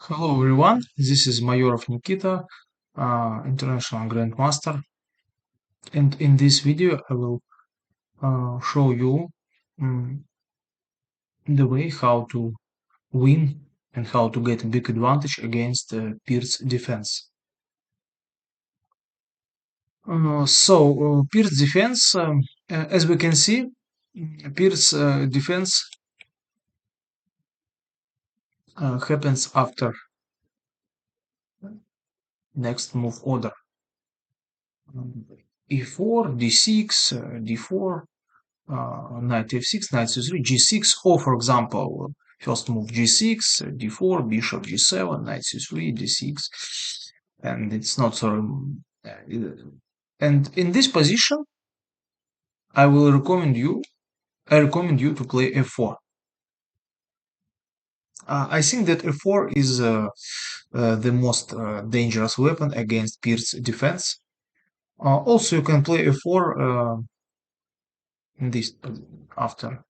Hello everyone, this is Mayorov Nikita, international grandmaster, and in this video I will show you um, the way how to win and how to get a big advantage against Pirz defense. Pirz defense, as we can see, Pirz defense happens after next move order. E4, D6, D4, knight f6, knight c3, g6, or for example, first move g6, d4, bishop g7, knight c3, d6, and it's not so. And in this position, I will recommend you. I recommend you to play f4. I think that f4 is the most dangerous weapon against Pirz defense. Also, you can play f4 in this after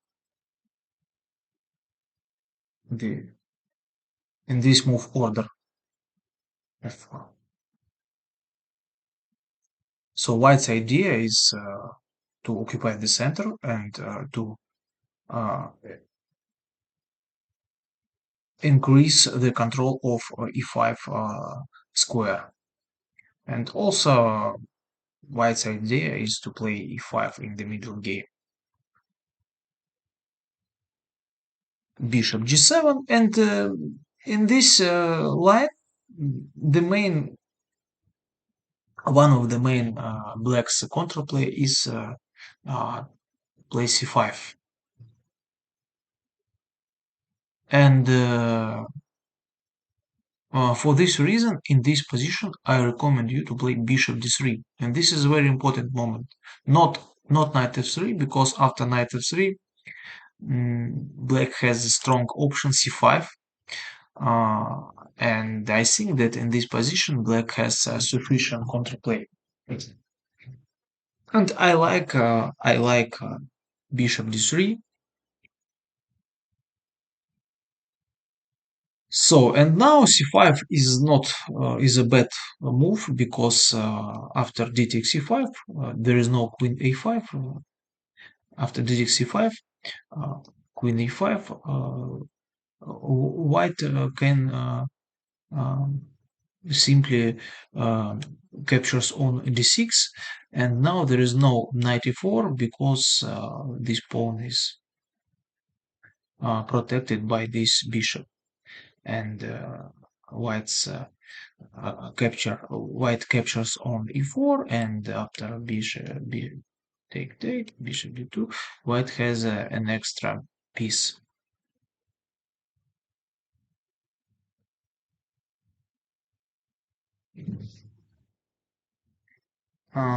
the in this move order f4. So White's idea is to occupy the center and to uh, increase the control of e5 square. And also White's idea is to play e5 in the middle game. Bishop g7, and in this line, one of the main black's counterplay is play c5. And for this reason, in this position, I recommend you to play bishop d3, and this is a very important moment. Not knight f3, because after knight f3, black has a strong option c5, and I think that in this position, black has sufficient counterplay. And I like bishop d3. So, and now c5 is not is a bad move, because after d takes c5 there is no queen a5. After d takes c5, queen a5, white can um, simply captures on d6, and now there is no knight e4, because this pawn is protected by this bishop, and white's white captures on e4, and after bishop take bishop d2, white has an extra piece.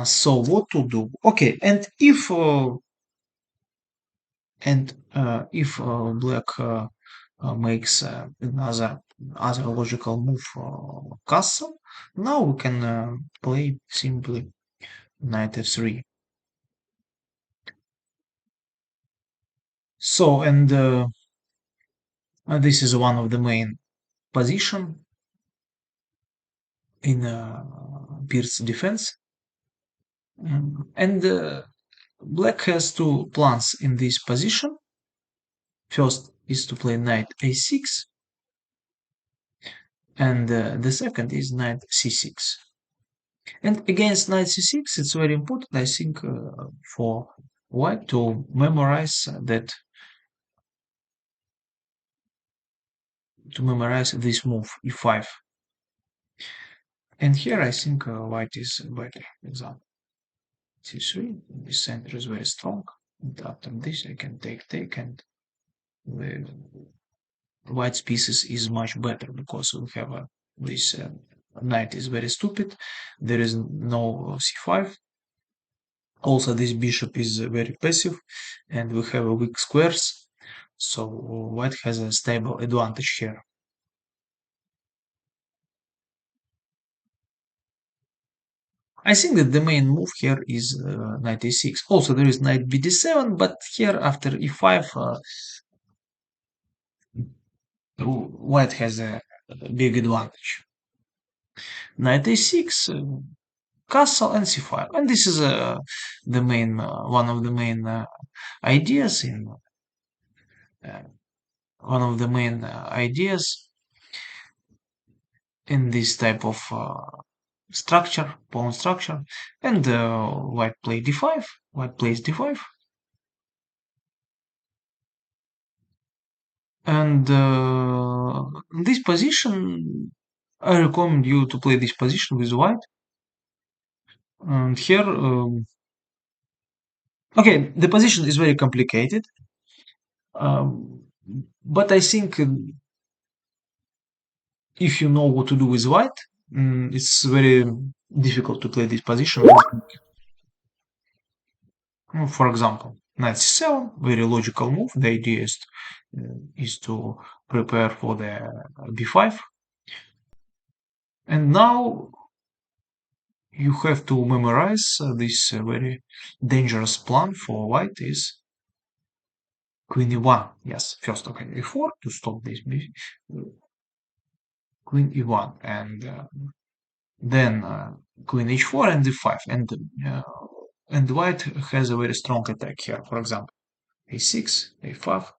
So what to do? Okay, and if black makes other logical move, castle, now we can play simply knight f3. So, and this is one of the main position in Pirz defense. And black has two plans in this position. First is to play knight a6, and the second is knight c6. And against knight c6, it's very important, I think, for white to memorize this move e5. And here I think white is a better example. c3, the center is very strong, and after this I can take, and the white's pieces is much better, because we have this knight is very stupid, there is no c5. Also, this bishop is very passive, and we have weak squares, so white has a stable advantage here. I think that the main move here is knight a6. Also, there is knight bd7, but here after e5, white has a big advantage. Knight a6, castle, and c5, and this is the main one of the main ideas in uh, one of the main ideas in this type of structure, pawn structure, and white play d5, white plays d5, and this position, I recommend you to play this position with white, and here, okay, the position is very complicated, um, but I think if you know what to do with white, it's very difficult to play this position. For example, knight c7, very logical move. The idea is to prepare for the b5. And now you have to memorize this very dangerous plan for white is queen e1. Yes, first, okay, e4 to stop this queen e1, and then queen h4 and d5, and white has a very strong attack here. For example, a6, a5,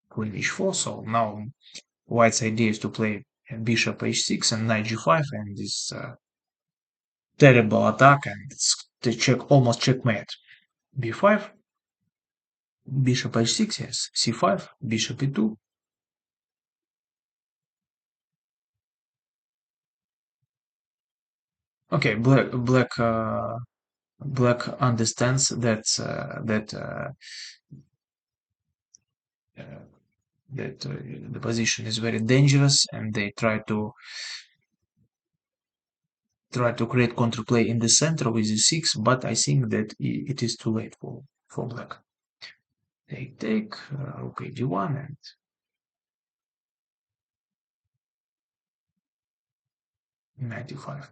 queen h4. So now white's idea is to play bishop h6 and knight g5, and this terrible attack, and it's the check, almost checkmate. b5, bishop h6, yes, c5, bishop e2. Okay, black understands that the position is very dangerous, and they try to create counterplay in the center with e6, but I think that it is too late for black. Take, rook d1, and knight d5.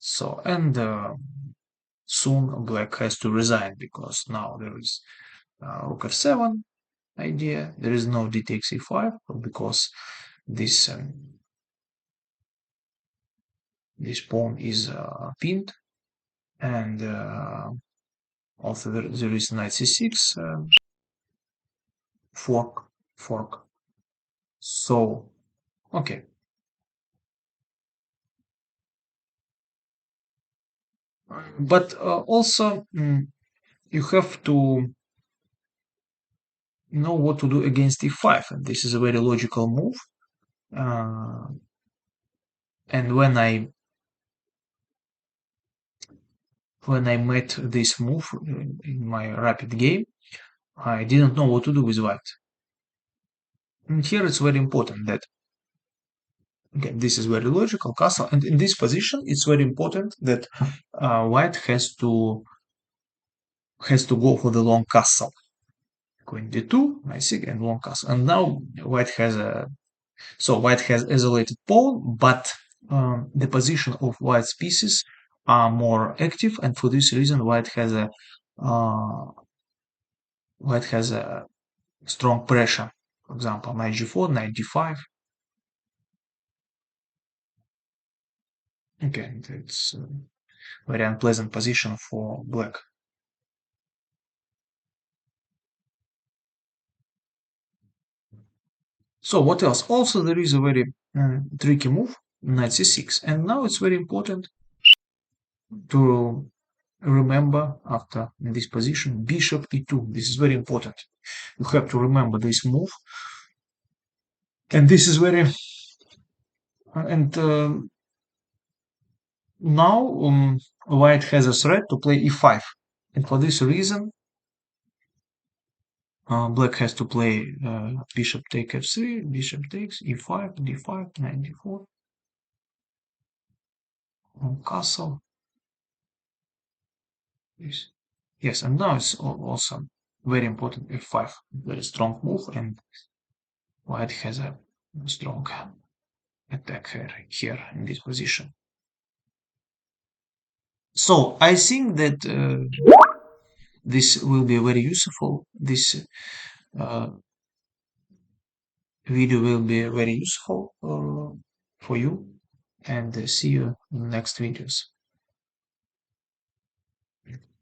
So, and soon black has to resign, because now there is rook f7 idea. There is no d takes e5, because this this pawn is pinned, and also there is knight c6, fork. So, okay. But also you have to know what to do against e5, and this is a very logical move. And when I met this move in my rapid game, I didn't know what to do with white. And here it's very important that, again, this is very logical, castle, and in this position it's very important that white has to go for the long castle. Queen d2, I see, and long castle. And now white has isolated pawn, but the position of white's pieces are more active, and for this reason white has a strong pressure. For example, knight g4, knight d5. Okay, it's a very unpleasant position for black. So what else? Also, there is a very tricky move, knight c6, and now it's very important to remember after in this position bishop e2. This is very important. You have to remember this move, and this is very and now white has a threat to play e5, and for this reason black has to play bishop take f3, bishop takes e5, d5, knight d4, castle. Yes, and now it's also very important f5, very strong move, and white has a strong attack here in this position. So I think that this will be very useful. This video will be very useful for you, and see you in the next videos.